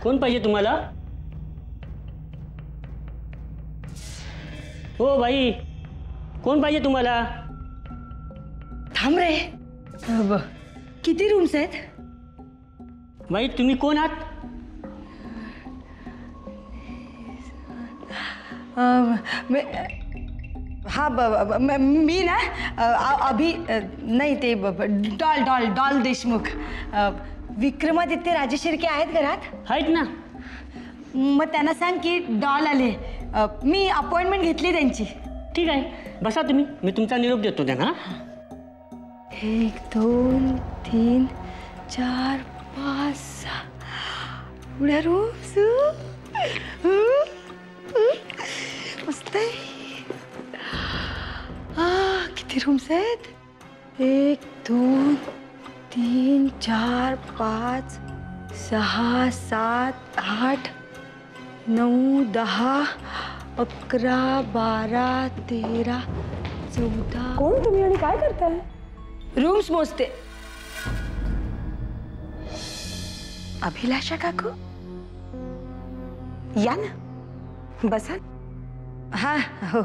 कोण पाहिजे तुम्हाला? हो बाई, कोण पाहिजे तुम्हाला? थांब रे. किती रूम्स आहेत? बाई तुम्ही कोण आहात? हा मी ना अभि नाही ते डॉल डॉल डॉल देशमुख. विक्रमादित्य राजेशिर्के आहेत घरात? आहेत ना. मग त्यांना सांग की डॉल आले. मी अपॉइंटमेंट घेतली त्यांची. ठीक आहे, बसा तुम्ही, मी तुमचा निरोप देतो त्यांना. 1 2 3 4 5 6 एवढ्या रूम्स. मस्त आहे. किती रूम्स आहेत? 1 2 3 4 5 6 7 8 9 10 11 12 13 14. कोण तुम्ही आणि काय करताय? रूम्स मोजते. अभिलाषा काकू या ना, बसा. हा हो.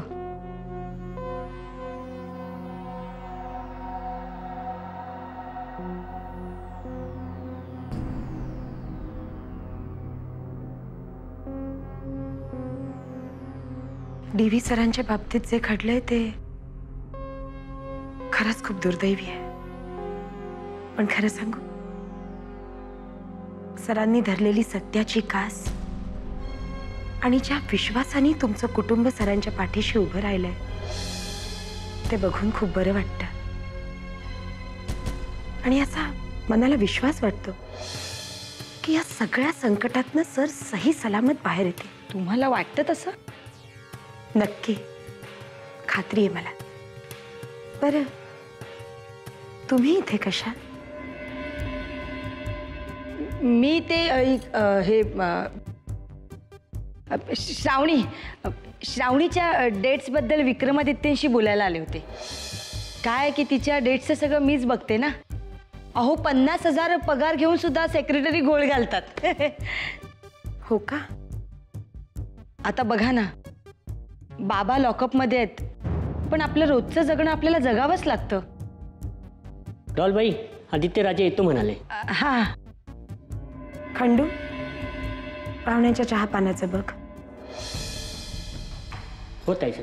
डीव्ही सरांच्या बाबतीत जे घडलंय ते खरंच खूप दुर्दैवी आहे. पण खरं सांगू, सरांनी धरलेली सत्याची कास आणि ज्या विश्वासाने तुमचं कुटुंब सरांच्या पाठीशी उभं राहिलंय ते बघून खूप बरं वाटतं. आणि असा मनाला विश्वास वाटतो की या सगळ्या संकटातनं सर सही सलामत बाहेर येते. तुम्हाला वाटतं तसं? नक्की, खात्री आहे मला. बरं, तुम्ही इथे कशा? मी ते हे श्रावणीच्या डेट्सबद्दल विक्रमादित्यांशी बोलायला आले होते. काय की तिच्या डेट्सचं सगळं मीच बघते ना. अहो 50,000 पगार घेऊन सुद्धा सेक्रेटरी गोळ घालतात. हो का? आता बघा ना, बाबा लॉकअपमध्ये आहेत, पण आपलं रोजचं जगणं आपल्याला जगावंच लागतं. डॉलबाई, आदित्य राजे येतो म्हणाले. हा. खंडू, पाहुण्याच्या चहा पाण्याचं बघ. होत आहे सर.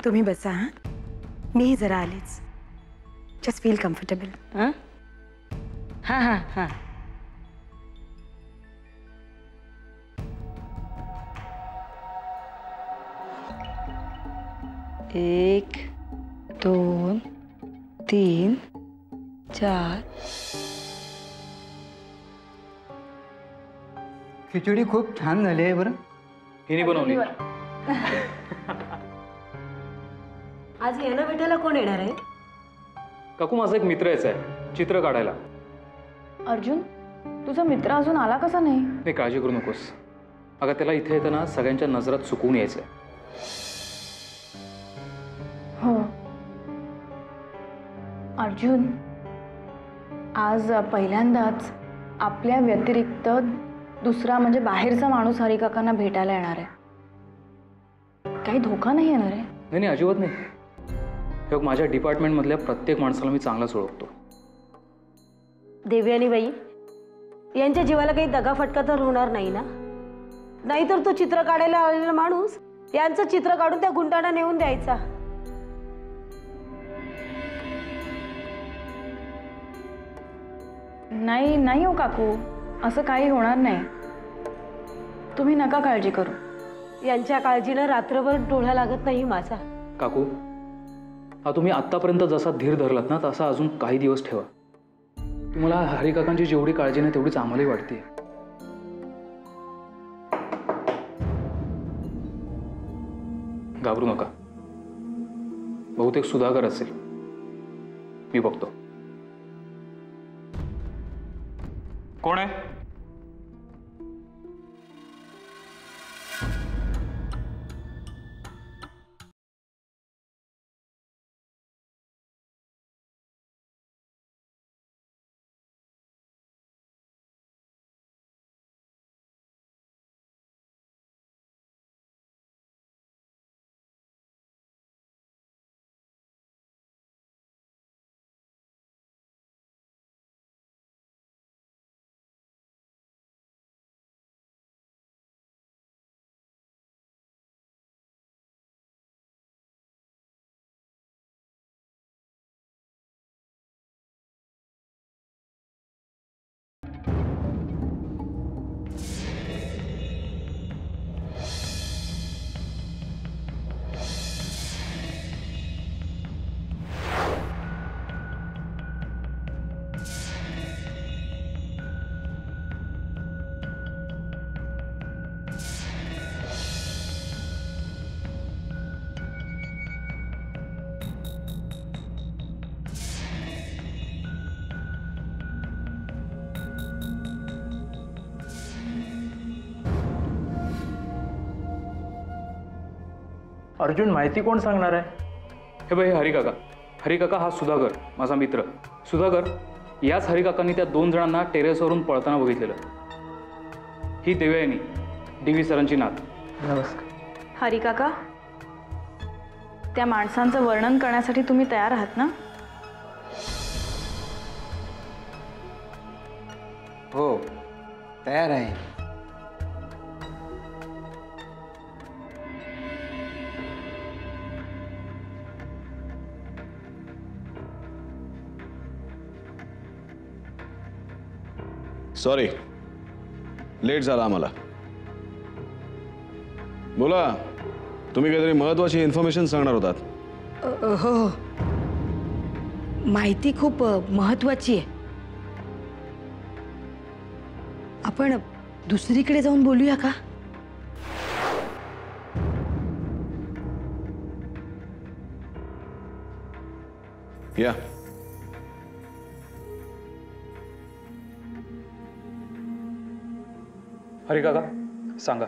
तुम्ही बसा. हा, मीही जरा आलेच. Just feel comfortable. हां हां हां हां. 1 2 3 4. खिचडी खूप छान झाली आहे बरं. हिने बनवली. आज यांना भेटायला कोण येणार आहे? काकू, माझा एक मित्र यायचा आहे चित्र काढायला. अर्जुन, तुझा मित्र अजून आला कसा नाही? नाही, काळजी करू नकोस. अगं त्याला इथे येताना सगळ्यांच्या नजरात चुकवून यायचं आहे. हो अर्जुन, आज पहिल्यांदाच आपल्या व्यतिरिक्त दुसरा म्हणजे बाहेरचा माणूस हरिकाकांना भेटायला येणार आहे. काही धोका नाही येणार आहे? नाही नाही, अजिबात नाही. हे माझ्या डिपार्टमेंटमधल्या प्रत्येक माणसाला मी चांगलाच ओळखतो. देवी आणि बाई यांच्या जीवाला काही दगाफटका तर होणार नाही ना? नाहीतर तो चित्र काढायला आलेला माणूस यांचं चित्र काढून त्या गुंडांना नेऊन द्यायचा. नाही नाही हो काकू, असं काही होणार नाही. तुम्ही नका काळजी करू. यांच्या काळजीनं रात्रभर डोळा लागत नाही माझा. काकू, हा तुम्ही आत्तापर्यंत जसा धीर धरलात ना तसा अजून काही दिवस ठेवा. तुम्हाला हरिकाकांची जेवढी काळजी नाही तेवढीच आम्हालाही वाटते. घाबरू नका. बहुतेक सुधाकर असेल, मी बघतो. कोण आहे? अर्जुन माहिती कोण सांगणार आहे? हे बाई हरिकाका. हरिकाका हा सुधाकर, माझा मित्र. सुधाकर, याच हरिकाकांनी त्या 2 जणांना टेरेसवरून पळताना बघितलेलं. ही देवयानी, DV सरांची नात. नमस्कार. हरी काका, त्या माणसांचं वर्णन करण्यासाठी तुम्ही तयार आहात ना? हो, तयार आहे. सॉरी, लेट झाला आम्हाला. बोला, तुम्ही काहीतरी महत्वाची इन्फॉर्मेशन सांगणार होतात. हो, माहिती खूप महत्वाची आहे. आपण दुसरीकडे जाऊन बोलूया का? या. हरिकाका, सांगा.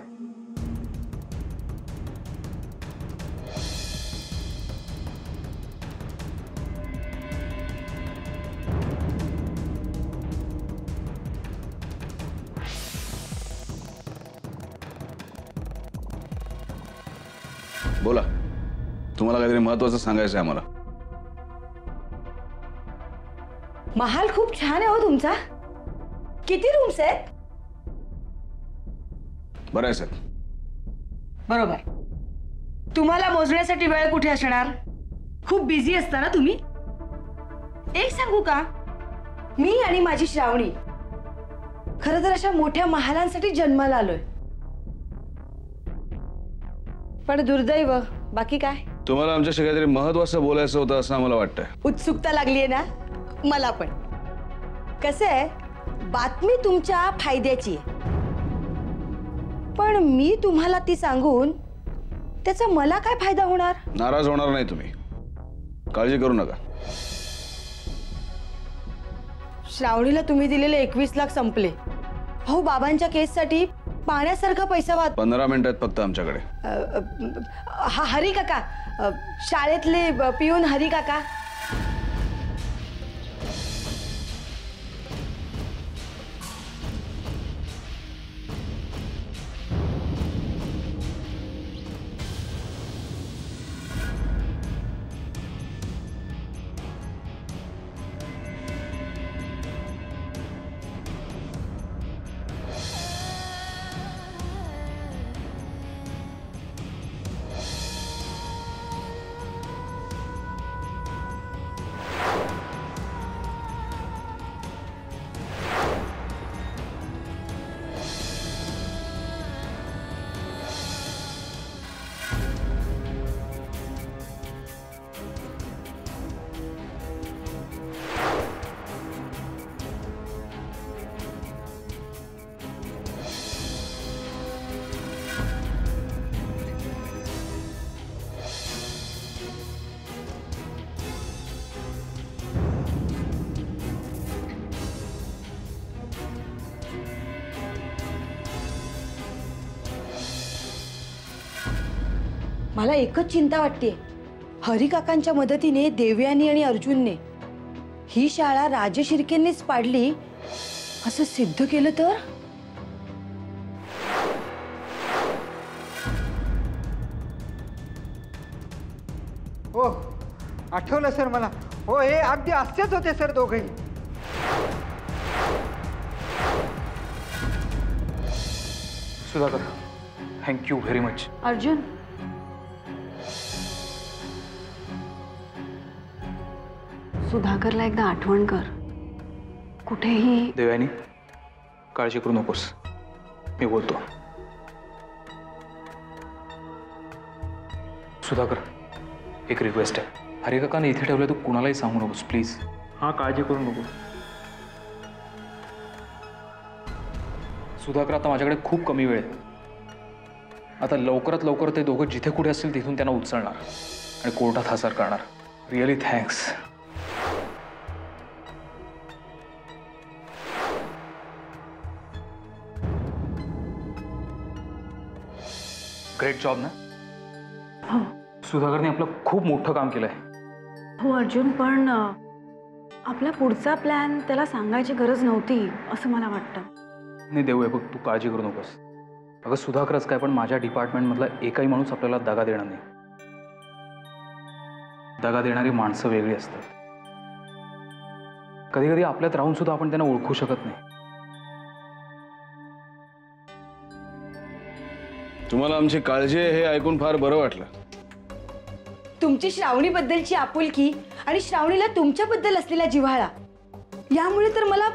बोला, तुम्हाला काहीतरी महत्वाचं सांगायचं आहे आम्हाला. महाल खूप छान आहे हो तुमचा. किती रूम्स आहेत? बरं आहे सर. बरोबर. तुम्हाला मोजण्यासाठी वेळ कुठे असणार? खूप बिझी असता ना तुम्ही. एक सांगू का, मी आणि माझी श्रावणी खरं तर अशा मोठ्या महालांसाठी जन्माला आलोय. पण दुर्दैव, बाकी काय. तुम्हाला आमच्याशी काहीतरी महत्वाचं बोलायचं होतं असं आम्हाला वाटतंय. उत्सुकता लागलीये ना? मला पण. कसं आहे, बातमी तुमच्या फायद्याची आहे, पण मी तुम्हाला ती सांगून त्याचा मला काय फायदा होणार? नाराज होणार नाही तुम्ही, काळजी करू नका. श्रावणीला तुम्ही दिलेले 21 लाख संपले. हो, बाबांच्या केससाठी पाण्यासारखा पैसा वाद. 15 मिनिटं आहेत फक्त आमच्याकडे. हा हरी काका, शाळेतले पिऊन हरी काका. मला एकच चिंता वाटते, हरी काकांच्या मदतीने देवयानी आणि अर्जुनने ही शाळा राजशिर्केंनीच पाडली असं सिद्ध केलं तर? हो, आठवलं सर मला. हो, हे अगदी असेच होते सर दोघेही. Sudhakar, thank you very much. Arjun, सुधाकरला एकदा आठवण कर. कुठेही. देवयानी, काळजी करू नकोस, मी बोलतो. सुधाकर, एक रिक्वेस्ट आहे. हरिकाकाने इथे ठेवलं, तू कुणालाही सांगू नकोस प्लीज. हां, काळजी करू नको. सुधाकर, आता माझ्याकडे खूप कमी वेळ आहे. आता लवकरात लवकर ते दोघं जिथे कुठे असतील तिथून त्यांना उचलणार आणि कोर्टात हजर करणार. Really thanks. ग्रेट जॉब ना. सुधाकरने आपलं खूप मोठं काम केलंय. हो अर्जुन, पण आपला पुढचा प्लॅन त्याला सांगायची गरज नव्हती असं मला वाटतं. नाही देऊ आहे बघ, तू काळजी करू नकोस. अगं सुधाकरच काय, पण माझ्या डिपार्टमेंटमधला एकही माणूस आपल्याला दगा देणार नाही. दगा देणारी माणसं वेगळी असतात. कधी कधी आपल्यात राहून सुद्धा आपण त्यांना ओळखू शकत नाही. तुम्हाला आमची काळजी आहे हे ऐकून फार बरं वाटलं. तुमची श्रावणीबद्दलची आपुलकी आणि श्रावणीला तुमच्याबद्दल असलेला जिव्हाळा यामुळे तर मला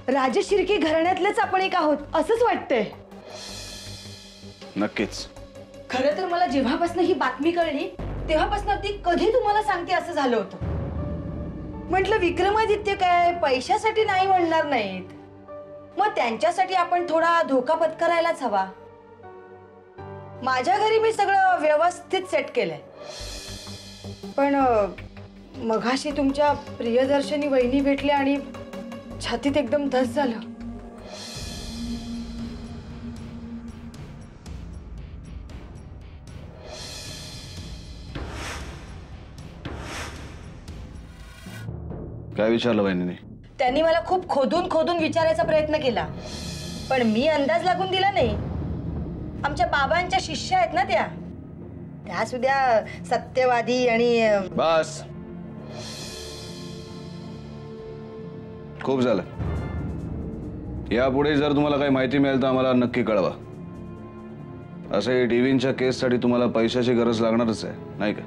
राजेश शिर्के घराण्यातलेच आपण एक आहोत असंच वाटतंय. नक्कीच. खरं तर मला जेव्हापासून ही बातमी कळली तेव्हापासून ती कधी तुम्हाला सांगते असं झालं होतं. म्हटलं विक्रमादित्य काय पैशासाठी नाही म्हणणार नाहीत, मग त्यांच्यासाठी आपण थोडा धोका पत्करायलाच हवा. माझ्या घरी मी सगळं व्यवस्थित सेट केलंय, पण मघाशी तुमच्या प्रियदर्शनी वहिनी भेटल्या आणि छातीत एकदम धस झालं. काय विचारलं वहिनीने? त्यांनी मला खूप खोदून खोदून विचारायचा प्रयत्न केला, पण मी अंदाज लागून दिला नाही. आमच्या बाबांच्या शिष्या आहेत ना त्या सुद्धा सत्यवादी आणि बस, खूप झालं. यापुढे जर तुम्हाला काही माहिती मिळेल तर आम्हाला नक्की कळवा. असे डीव्हींच्या केससाठी तुम्हाला पैशाची गरज लागणारच आहे नाही का?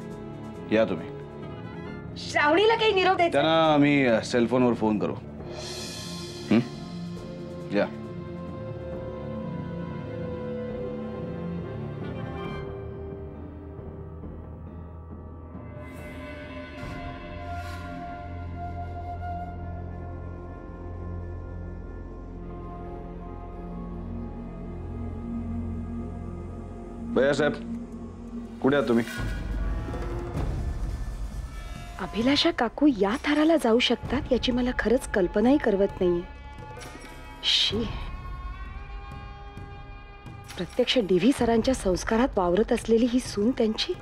या तुम्ही. श्रावणीला काही निरोप द्यायचा? त्यांना आम्ही सेलफोनवर फोन करू. या. भैयासाहेब कुठे आहात तुम्ही? अभिलाषा काकू या थराला जाऊ शकतात याची मला खरंच कल्पनाही करवत नाहीये. शी, प्रत्यक्ष डीव्ही सरांच्या संस्कारात वावरत असलेली ही सून त्यांची.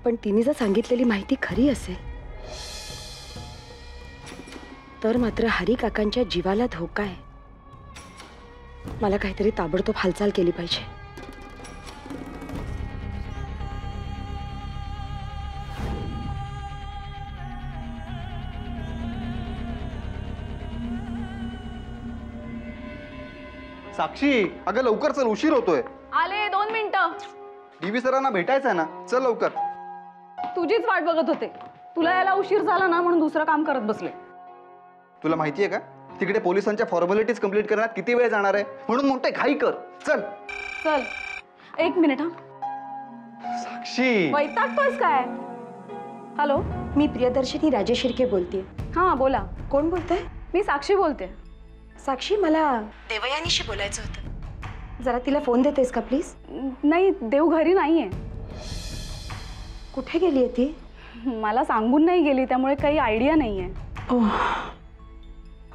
पण तिने जर सांगितलेली माहिती खरी असेल तर मात्र हरी काकांच्या जीवाला धोका आहे. मला काहीतरी ताबडतोब हालचाल केली पाहिजे. साक्षी, अगं लवकर चल, उशीर होतोय. आले 2 मिनिटं. डीव्ही सरांना भेटायचंय ना, चल लवकर. तुझीच वाट बघत होते. तुला याला उशीर झाला ना म्हणून दुसरं काम करत बसले. तुला माहितीये का तिकडे पोलिसांच्या फॉर्मॅलिटीज कंप्लीट करण्यात किती वेळ जाणार आहे, म्हणून मोठे घाई कर. चल चल 1 मिनिट. हा साक्षी, वैतागतोयस काय? हॅलो, मी प्रियदर्शनी राजेश शिर्के बोलतेय. हां बोला. कोण बोलतंय? मी साक्षी बोलते. साक्षी, मला देवयानीशी बोलायचं होतं. जरा तिला फोन देतेस का प्लीज? नाही, देव घरी नाहीये. कुठे गेली आहे ती? मला सांगून नाही गेली, त्यामुळे काही आयडिया नाहीये.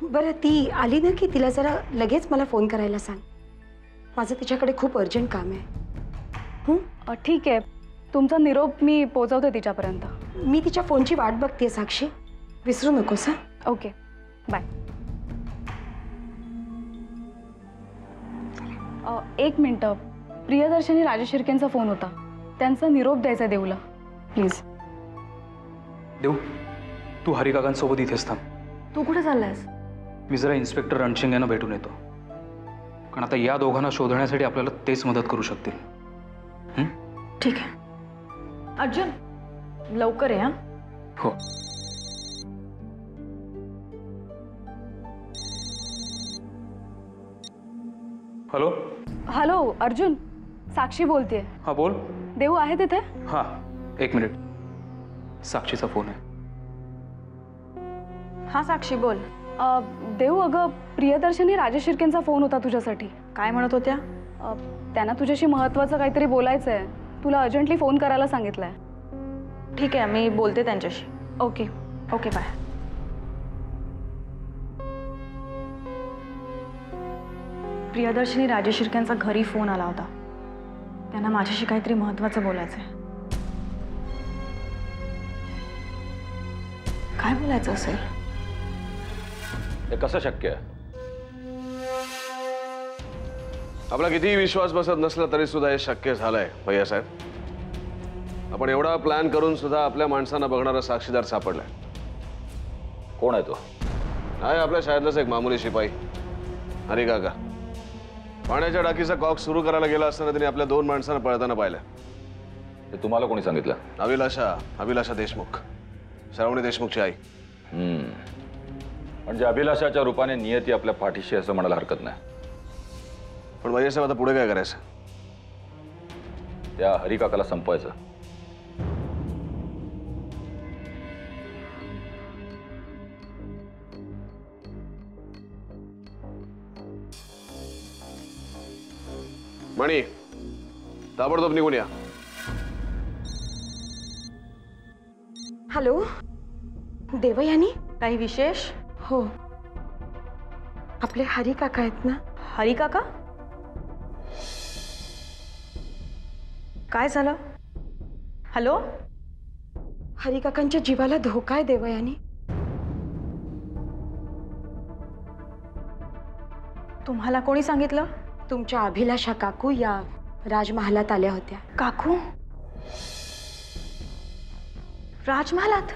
बरं, ती आली ना की तिला जरा लगेच मला फोन करायला सांग. माझं तिच्याकडे खूप अर्जंट काम आहे. ठीक आहे, तुमचा निरोप मी पोहोचवते तिच्यापर्यंत. मी तिच्या फोनची वाट बघतेय साक्षी, विसरू नकोस. हा, okay, bye. 1 minute. Priyadarshini Rajesh शिर्केंचा फोन होता. त्यांचा निरोप द्यायचा देऊला, प्लीज. देऊ, तू हरिकाकांसोबत इथेच थांब. तू कुठे चाललायस? मी जरा इन्स्पेक्टर रणशिंग यांना भेटून येतो, कारण आता या दोघांना शोधण्यासाठी आपल्याला तेच मदत करू शकतील. ठीक आहे. अर्जुन, लवकर आहे. हो. हॅलो. हॅलो अर्जुन, साक्षी बोलतेय. हां बोल. देऊ आहे तिथे? हां 1 मिनिट. साक्षीचा फोन आहे. हां साक्षी बोल. देऊ, अगं प्रियदर्शनी राजेश शिर्केंचा फोन होता तुझ्यासाठी. काय म्हणत होत्या? त्यांना तुझ्याशी महत्त्वाचं काहीतरी बोलायचं आहे. तुला अर्जंटली फोन करायला सांगितलंय. ठीक आहे, मी बोलते त्यांच्याशी. Okay okay, bye. Priyadarshini Rajesh शिर्केंचा घरी फोन आला होता. त्यांना माझ्याशी काहीतरी महत्त्वाचं बोलायचं आहे. काय बोलायचं असेल? हे कसं शक्य आहे? आपला कितीही विश्वास बसत नसला तरी सुद्धा हे शक्य झालंय भैया साहेब. आपण एवढा प्लॅन करून सुद्धा आपल्या माणसांना बघणारा साक्षीदार सापडलाय. कोण आहे तो? आहे आपल्या शाळेतलाच एक मामुली शिपाई, हरी काका. पाण्याच्या टाकीचा कॉक सुरू करायला गेला असताना त्यांनी आपल्या 2 माणसांना पळताना पाहिलं. ते तुम्हाला कोणी सांगितलं? अभिलाषा देशमुख, श्रावणी देशमुखची आई. म्हणजे अभिलाषाच्या रूपाने नियती आपल्या पाठीशी असं म्हणायला हरकत नाही. पण भैया साहेब, आता पुढे काय करायचं? त्या हरिकाकाला संपवायचं. मणी, ताबडतोब निघून या. हॅलो, देवयानी? काही विशेष? हो, आपले हरी काका आहेत ना? हरी काका? काय झालं? हॅलो? हरी काकांच्या जीवाला धोका आहे देवयानी. तुम्हाला कोणी सांगितलं? तुमच्या अभिलाषा काकू या राजमहालात आल्या होत्या. काकू? राजमहालात?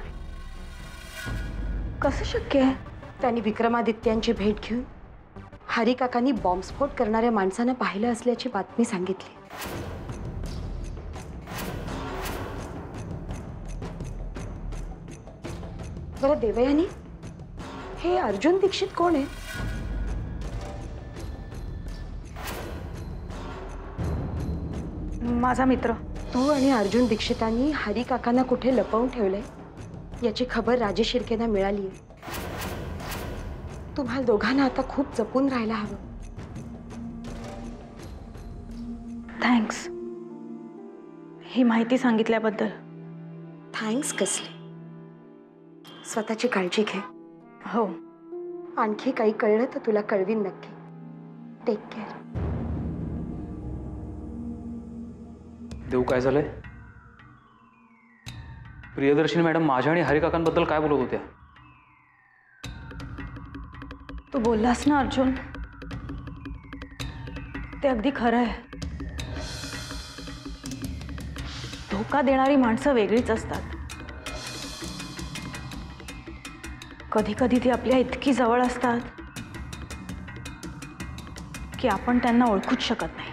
कसं शक्य आहे? त्यांनी विक्रमादित्यांची भेट घेऊन हरी काकांनी बॉम्बस्फोट करणाऱ्या माणसानं पाहिलं असल्याची बातमी सांगितली. बरं देवयानी, हे अर्जुन दीक्षित कोण आहे? माझा मित्र. तू आणि अर्जुन दीक्षितांनी हरी काकांना कुठे लपवून ठेवलंय याची खबर राजेश शिर्केंना मिळाली आहे. तुम्हाला दोघांना आता खूप जपून राहायला हवं. थँक्स ही माहिती सांगितल्याबद्दल. थँक्स कसली? स्वतःची काळजी घे. हो. आणखी काही कळलं तर तुला कळवीन नक्की. Take care. देऊ, काय झालंय? प्रियदर्शनी मॅडम माझ्या आणि हरिकाकांबद्दल काय बोलत होत्या? तू बोललास ना अर्जुन, ते अगदी खरं आहे. धोका देणारी माणसं वेगळीच असतात. कधी कधी ती आपल्या इतकी जवळ असतात की आपण त्यांना ओळखूच शकत नाही.